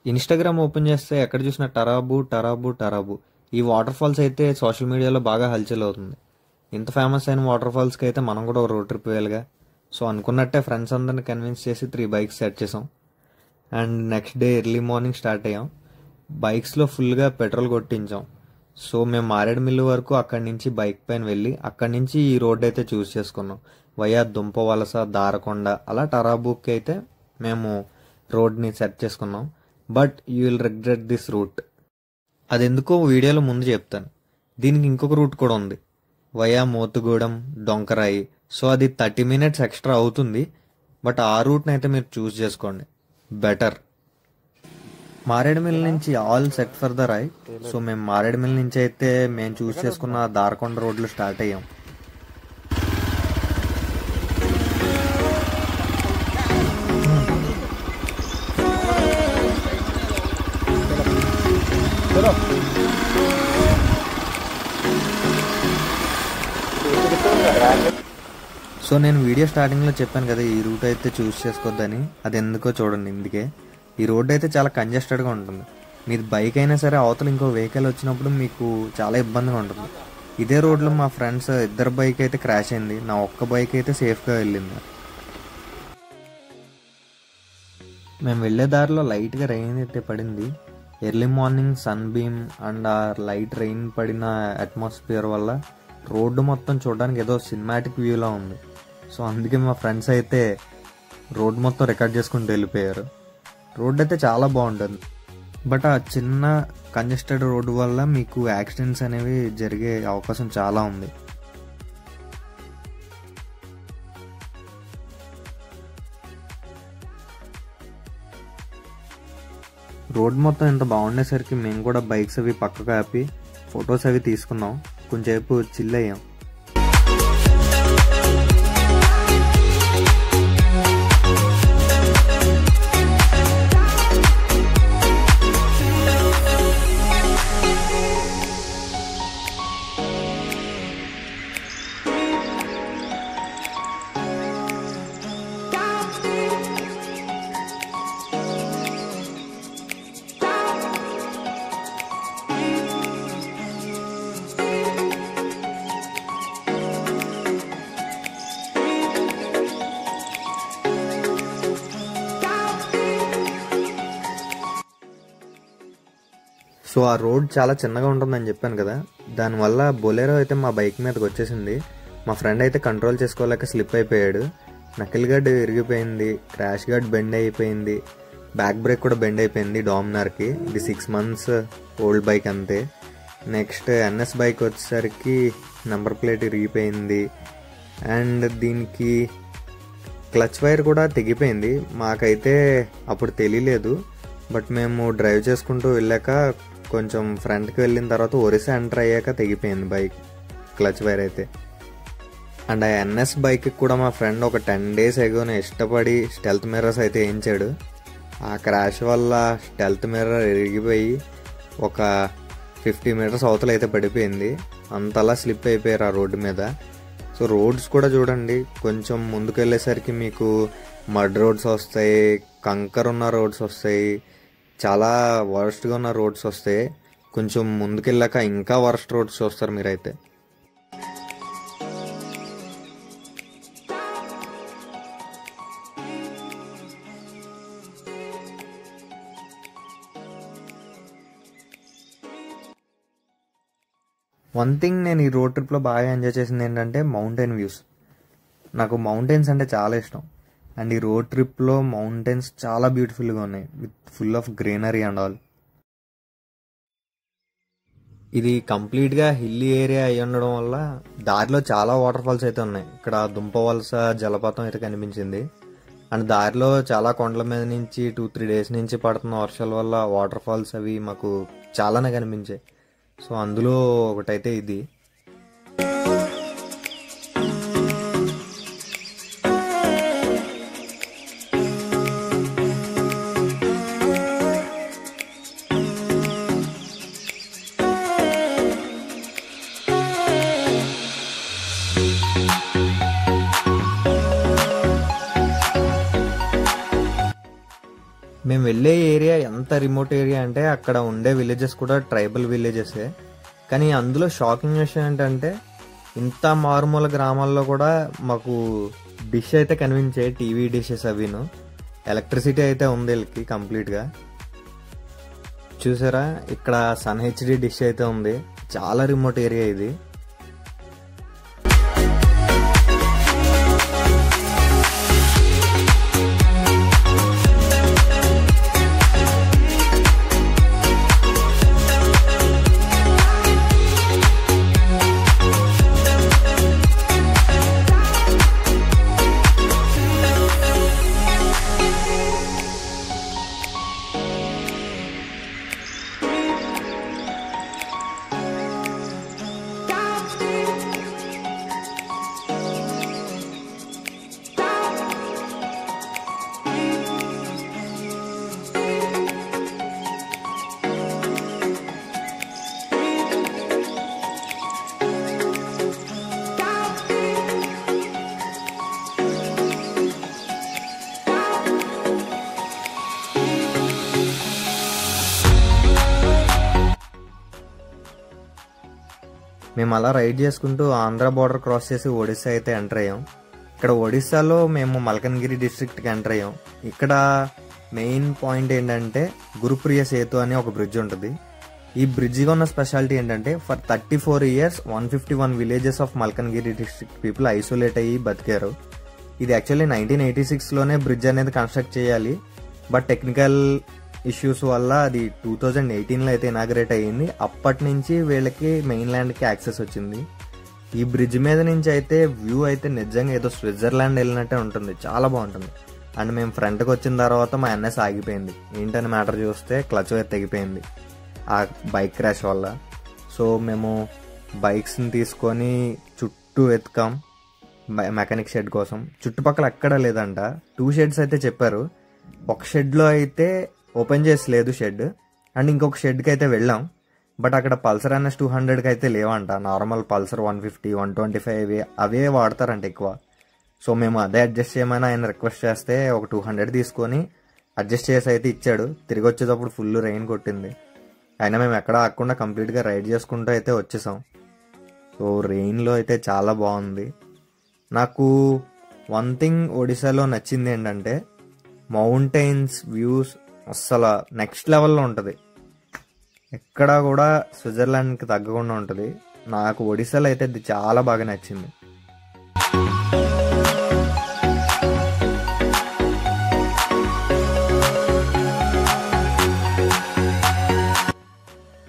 Instagram open చేస్తే ఎక్కడ చూసినా టరాబు, టరాబు, టరాబు. ఈ వాటర్ ఫాల్స్ అయితే సోషల్ మీడియాలో బాగా హల్చల్ అవుతుంది. ఇంత ఫేమస్ అయిన వాటర్ ఫాల్స్కి అయితే మనం కూడా ఒక రోడ్ ట్రిప్ వేయాలిగా. సో అనుకున్నట్టే ఫ్రెండ్స్ అందరిని కన్విన్స్ చేసి 3 బైక్స్ సెట్ చేసాం. And next day early morning start అయ్యాం. బైక్స్లో ఫుల్గా పెట్రోల్ కొట్టించాం. సో మేము మారేడుమిల్లి వరకు అక్కడి నుంచి బైక్ పైన వెళ్ళి అక్కడి నుంచి ఈ రోడ్ అయితే చూస్ చేసుకున్నాం. వయా దుంపవలస, దారకొండ అలా టరాబుకి అయితే మేము రోడ్ని సెట్ చేసుకున్నాం. But you will regret this route. అది ఎందుకో వీడియోలో ముందు చెప్తాను. దీనికి ఇంకొక రూట్ కూడా ఉంది, వయా మోతుగూడెం, డొంకరాయి. సో అది 30 minutes ఎక్స్ట్రా అవుతుంది. బట్ ఆ రూట్ని అయితే మీరు చూస్ చేసుకోండి, బెటర్. మారేడుమిల్లి నుంచి all set for the right. So మేము మారేడుమిల్లి నుంచి అయితే మేము చూస్ చేసుకున్న దారకొండ రోడ్లో స్టార్ట్ అయ్యాం. సో నేను వీడియో స్టార్టింగ్లో చెప్పాను కదా ఈ రూట్ అయితే చూస్ చేసుకోవద్దని. అది ఎందుకో చూడండి. ఇందుకే ఈ రోడ్ అయితే చాలా కంజెస్టెడ్గా ఉంటుంది. మీది బైక్ అయినా సరే అవతల ఇంకో వెహికల్ వచ్చినప్పుడు మీకు చాలా ఇబ్బందిగా ఉంటుంది. ఇదే రోడ్లో మా ఫ్రెండ్స్ ఇద్దరు బైక్ అయితే క్రాష్ అయింది. నా ఒక్క బైక్ అయితే సేఫ్గా వెళ్ళింది. మేము వెళ్ళే దారిలో లైట్గా రెయిన్ అయితే పడింది. Early morning sun beam and ఆ లైట్ రెయిన్ పడిన అట్మాస్ఫియర్ వల్ల రోడ్డు మొత్తం చూడడానికి ఏదో సినిమాటిక్ వ్యూలా ఉంది. సో అందుకే మా ఫ్రెండ్స్ అయితే రోడ్ మొత్తం రికార్డ్ చేసుకుంటూ వెళ్ళిపోయారు. రోడ్ అయితే చాలా బాగుంటుంది. బట్ ఆ చిన్న కంజెస్టెడ్ రోడ్డు వల్ల మీకు యాక్సిడెంట్స్ అనేవి జరిగే అవకాశం చాలా ఉంది. రోడ్ మొత్తం ఇంత బాగుండేసరికి మేము కూడా బైక్స్ అవి పక్కకు ఆపి ఫొటోస్ అవి తీసుకున్నాం. కొంచెంసేపు చిల్ అయ్యాం. సో ఆ రోడ్ చాలా చిన్నగా ఉంటుందని చెప్పాను కదా, దానివల్ల బొలెరో అయితే మా బైక్ మీదకి వచ్చేసింది. మా ఫ్రెండ్ అయితే కంట్రోల్ చేసుకోలేక స్లిప్ అయిపోయాడు. నకిల్ గార్డ్ విరిగిపోయింది, క్రాష్ గార్డ్ బెండ్ అయిపోయింది, బ్యాక్ బ్రేక్ కూడా బెండ్ అయిపోయింది డామినార్కి. ఇది 6 months ఓల్డ్ బైక్ అంతే. నెక్స్ట్ ఎన్ఎస్ బైక్ వచ్చేసరికి నెంబర్ ప్లేట్ విరిగిపోయింది. అండ్ దీనికి క్లచ్ వైర్ కూడా తెగిపోయింది. మాకైతే అప్పుడు తెలియలేదు. బట్ మేము డ్రైవ్ చేసుకుంటూ వెళ్ళాక కొంచెం ఫ్రంట్కి వెళ్ళిన తర్వాత ఒరిస్సా ఎంటర్ అయ్యాక తెగిపోయింది బైక్ క్లచ్ వైర్ అయితే. అండ్ ఆ ఎన్ఎస్ బైక్కి కూడా మా ఫ్రెండ్ ఒక 10 days ఎగోనే ఇష్టపడి స్టెల్త్ మిర్రర్స్ అయితే వేయించాడు. ఆ క్రాష్ వల్ల స్టెల్త్ మిర్రర్ ఇరిగిపోయి ఒక 50 meters అవతల అయితే పడిపోయింది. అంతలా స్లిప్ అయిపోయారు ఆ రోడ్డు మీద. సో రోడ్స్ కూడా చూడండి, కొంచెం ముందుకు వెళ్ళేసరికి మీకు మడ్ రోడ్స్ వస్తాయి, కంకర్ ఉన్న రోడ్స్ వస్తాయి, చాలా వర్స్ట్గా ఉన్న రోడ్స్ వస్తాయి. కొంచెం ముందుకెళ్ళాక ఇంకా వర్స్ట్ రోడ్స్ చూస్తారు మీరైతే. వన్ థింగ్ నేను ఈ రోడ్ ట్రిప్లో బాగా ఎంజాయ్ చేసింది ఏంటంటే మౌంటైన్ వ్యూస్. నాకు మౌంటైన్స్ అంటే చాలా ఇష్టం. అండ్ ఈ రోడ్ ట్రిప్లో మౌంటైన్స్ చాలా బ్యూటిఫుల్గా ఉన్నాయి, with full of greenery and all. ఇది కంప్లీట్గా హిల్లీ ఏరియా అయి ఉండడం వల్ల దారిలో చాలా వాటర్ ఫాల్స్ అయితే ఉన్నాయి. ఇక్కడ దుంపవలస జలపాతం అయితే కనిపించింది. అండ్ దారిలో చాలా కొండల మీద నుంచి 2-3 days నుంచి పడుతున్న వర్షాల వల్ల వాటర్ ఫాల్స్ అవి మాకు చాలానే కనిపించాయి. సో అందులో ఒకటైతే ఇది. మేము వెళ్ళే ఏరియా ఎంత రిమోట్ ఏరియా అంటే అక్కడ ఉండే విలేజెస్ కూడా ట్రైబల్ విలేజెసే. కానీ అందులో షాకింగ్ విషయం ఏంటంటే ఇంత మారుమూల గ్రామాల్లో కూడా మాకు డిష్ అయితే కనిపించాయి, టీవీ డిషెస్ అవిను. ఎలక్ట్రిసిటీ అయితే ఉంది వీళ్ళకి కంప్లీట్గా. చూసారా, ఇక్కడ సన్ హెచ్డి డిష్ అయితే ఉంది. చాలా రిమోట్ ఏరియా ఇది. మేము అలా రైడ్ చేసుకుంటూ ఆంధ్ర బార్డర్ క్రాస్ చేసి ఒడిస్సా అయితే ఎంటర్ అయ్యాం. ఇక్కడ ఒడిస్సాలో మేము మల్కన్గిరి డిస్ట్రిక్ట్కి ఎంటర్ అయ్యాం. ఇక్కడ మెయిన్ పాయింట్ ఏంటంటే గురుప్రియ సేతు అని ఒక బ్రిడ్జ్ ఉంటుంది. ఈ బ్రిడ్జిగా ఉన్న స్పెషాలిటీ ఏంటంటే for 34 years 151 villages of Malkangiri district people isolate అయ్యి బతికారు. ఇది యాక్చువల్లీ 1986లోనే బ్రిడ్జ్ అనేది కన్స్ట్రక్ట్ చేయాలి. బట్ టెక్నికల్ ఇష్యూస్ వల్ల అది 2018లో అయితే ఇనాగ్రేట్ అయ్యింది. అప్పటి నుంచి వీళ్ళకి మెయిన్ ల్యాండ్కి యాక్సెస్ వచ్చింది. ఈ బ్రిడ్జ్ మీద నుంచి అయితే వ్యూ అయితే నిజంగా ఏదో స్విట్జర్లాండ్ వెళ్ళినట్టే ఉంటుంది, చాలా బాగుంటుంది. అండ్ మేము ఫ్రంట్కి వచ్చిన తర్వాత మా ఎన్ఎస్ ఆగిపోయింది. ఏంటని మ్యాటర్ చూస్తే క్లచ్ వైర్ తెగిపోయింది ఆ బైక్ క్రాష్ వల్ల. సో మేము బైక్స్ని తీసుకొని చుట్టూ వెతకాం మెకానిక్ షెడ్ కోసం. చుట్టుపక్కల ఎక్కడా లేదంట. 2 షెడ్స్ అయితే చెప్పారు. ఒక షెడ్లో అయితే ఓపెన్ చేసి లేదు షెడ్, అండ్ ఇంకొక షెడ్కి అయితే వెళ్ళాం. బట్ అక్కడ పల్సర్ NS 200కి అయితే లేవంట. నార్మల్ పల్సర్ 150, 125 అవే వాడతారంట ఎక్కువ. సో మేము అదే అడ్జస్ట్ చేయమని ఆయన రిక్వెస్ట్ చేస్తే ఒక 200 తీసుకొని అడ్జస్ట్ చేసి అయితే ఇచ్చాడు. తిరిగి వచ్చేటప్పుడు ఫుల్ రెయిన్ కొట్టింది. అయినా మేము ఎక్కడ ఆగకుండా కంప్లీట్గా రైడ్ చేసుకుంటూ అయితే వచ్చేసాం. సో రెయిన్లో అయితే చాలా బాగుంది. నాకు వన్ థింగ్ ఒడిశాలో నచ్చింది ఏంటంటే మౌంటైన్స్ వ్యూస్ అస్సలు నెక్స్ట్ లెవెల్లో ఉంటుంది. ఎక్కడా కూడా స్విట్జర్లాండ్కి తగ్గకుండా ఉంటుంది. నాకు ఒడిశాలో అయితే ఇది చాలా బాగా నచ్చింది.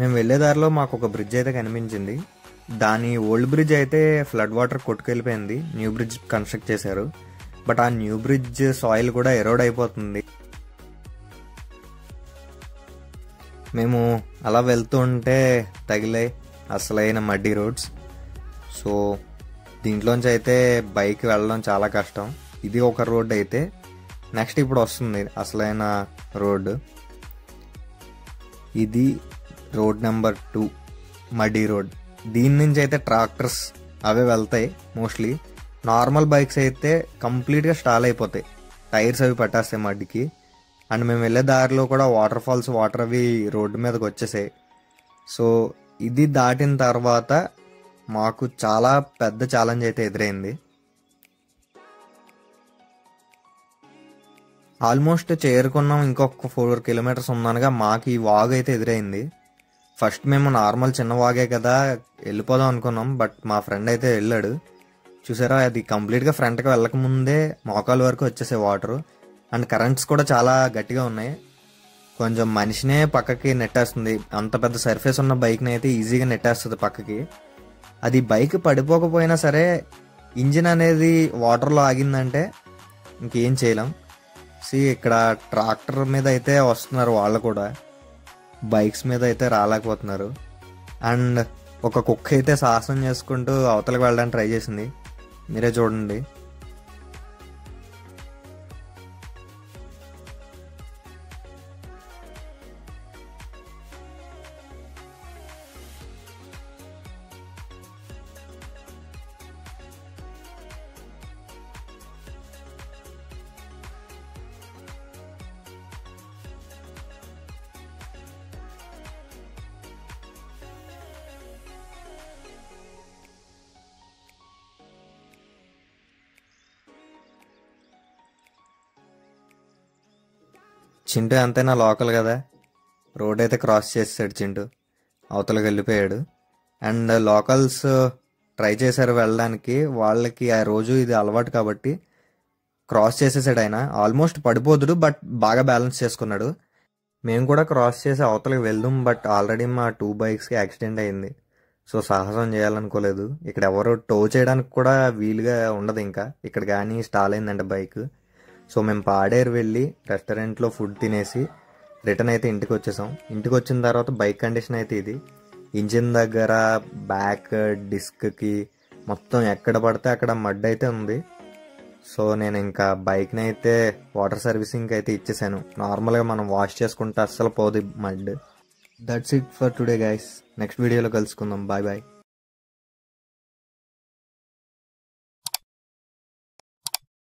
మేము వెళ్ళే దారిలో మాకు ఒక బ్రిడ్జ్ అయితే కనిపించింది. దాని ఓల్డ్ బ్రిడ్జ్ అయితే ఫ్లడ్ వాటర్ కొట్టుకెళ్ళిపోయింది. న్యూ బ్రిడ్జ్ కన్స్ట్రక్ట్ చేశారు. బట్ ఆ న్యూ బ్రిడ్జ్ సాయిల్ కూడా ఎరోడ్ అయిపోతుంది. మేము అలా వెళ్తూ ఉంటే తగిలే అసలైన మడ్డీ రోడ్స్. సో దీంట్లోంచి అయితే బైక్ వెళ్ళడం చాలా కష్టం. ఇది ఒక రోడ్ అయితే నెక్స్ట్ ఇప్పుడు వస్తుంది అసలైన రోడ్డు. ఇది రోడ్ నెంబర్ 2 మడ్డీ రోడ్. దీని నుంచి అయితే ట్రాక్టర్స్ అవే వెళ్తాయి మోస్ట్లీ. నార్మల్ బైక్స్ అయితే కంప్లీట్గా స్టాల్ అయిపోతాయి, టైర్స్ అవి పట్టేస్తాయి మడ్డికి. అండ్ మేము వెళ్ళే దారిలో కూడా వాటర్ ఫాల్స్ వాటర్ అవి రోడ్డు మీదకి వచ్చేసాయి. సో ఇది దాటిన తర్వాత మాకు చాలా పెద్ద ఛాలెంజ్ అయితే ఎదురైంది. ఆల్మోస్ట్ చేరుకున్నాం, ఇంకొక 4 kilometers ఉందనగా మాకు ఈ వాగు అయితే ఎదురైంది. ఫస్ట్ మేము నార్మల్ చిన్న వాగే కదా వెళ్ళిపోదాం అనుకున్నాం. బట్ మా ఫ్రెండ్ అయితే వెళ్ళాడు. చూసారా, అది కంప్లీట్గా ఫ్రంట్కి వెళ్ళకముందే మోకాలు వరకు వచ్చేసాయి వాటరు. అండ్ కరెంట్స్ కూడా చాలా గట్టిగా ఉన్నాయి. కొంచెం మనిషినే పక్కకి నెట్టేస్తుంది. అంత పెద్ద సర్ఫేస్ ఉన్న బైక్ని అయితే ఈజీగా నెట్టేస్తుంది పక్కకి. అది బైక్ పడిపోకపోయినా సరే ఇంజిన్ అనేది వాటర్లో ఆగిందంటే ఇంకేం చేయలేం. ఇక్కడ ట్రాక్టర్ మీద అయితే వస్తున్నారు వాళ్ళు కూడా, బైక్స్ మీద అయితే రాలేకపోతున్నారు. అండ్ ఒక కుక్క అయితే సాహసం చేసుకుంటూ అవతలకు వెళ్ళడానికి ట్రై చేసింది. మీరే చూడండి. చింటూ ఎంతైనా లోకల్ కదా, రోడ్ అయితే క్రాస్ చేసాడు చింటూ, అవతలకి వెళ్ళిపోయాడు. అండ్ లోకల్స్ ట్రై చేశారు వెళ్ళడానికి, వాళ్ళకి ఆ రోజు ఇది అలవాటు కాబట్టి క్రాస్ చేసేసాడు. ఆయన ఆల్మోస్ట్ పడిపోదుడు, బట్ బాగా బ్యాలెన్స్ చేసుకున్నాడు. మేము కూడా క్రాస్ చేసి అవతలకి వెళ్దాం, బట్ ఆల్రెడీ మా 2 బైక్స్కి యాక్సిడెంట్ అయింది. సో సాహసం చేయాలనుకోలేదు. ఇక్కడ ఎవరు టో చేయడానికి కూడా వీలుగా ఉండదు. ఇంకా ఇక్కడ కానీ స్టాల్ అయిందంటే బైక్. సో మేము పాడేరు వెళ్ళి రెస్టారెంట్లో ఫుడ్ తినేసి రిటర్న్ అయితే ఇంటికి వచ్చేసాం. ఇంటికి వచ్చిన తర్వాత బైక్ కండిషన్ అయితే ఇది. ఇంజిన్ దగ్గర, బ్యాక్ డిస్క్కి మొత్తం ఎక్కడ పడితే అక్కడ మడ్ అయితే ఉంది. సో నేను ఇంకా బైక్ని అయితే వాటర్ సర్వీసింగ్కి అయితే ఇచ్చేసాను. నార్మల్గా మనం వాష్ చేసుకుంటే అస్సలు పోదు mud. That's it for today guys. Next వీడియోలో కలుసుకుందాం. Bye bye.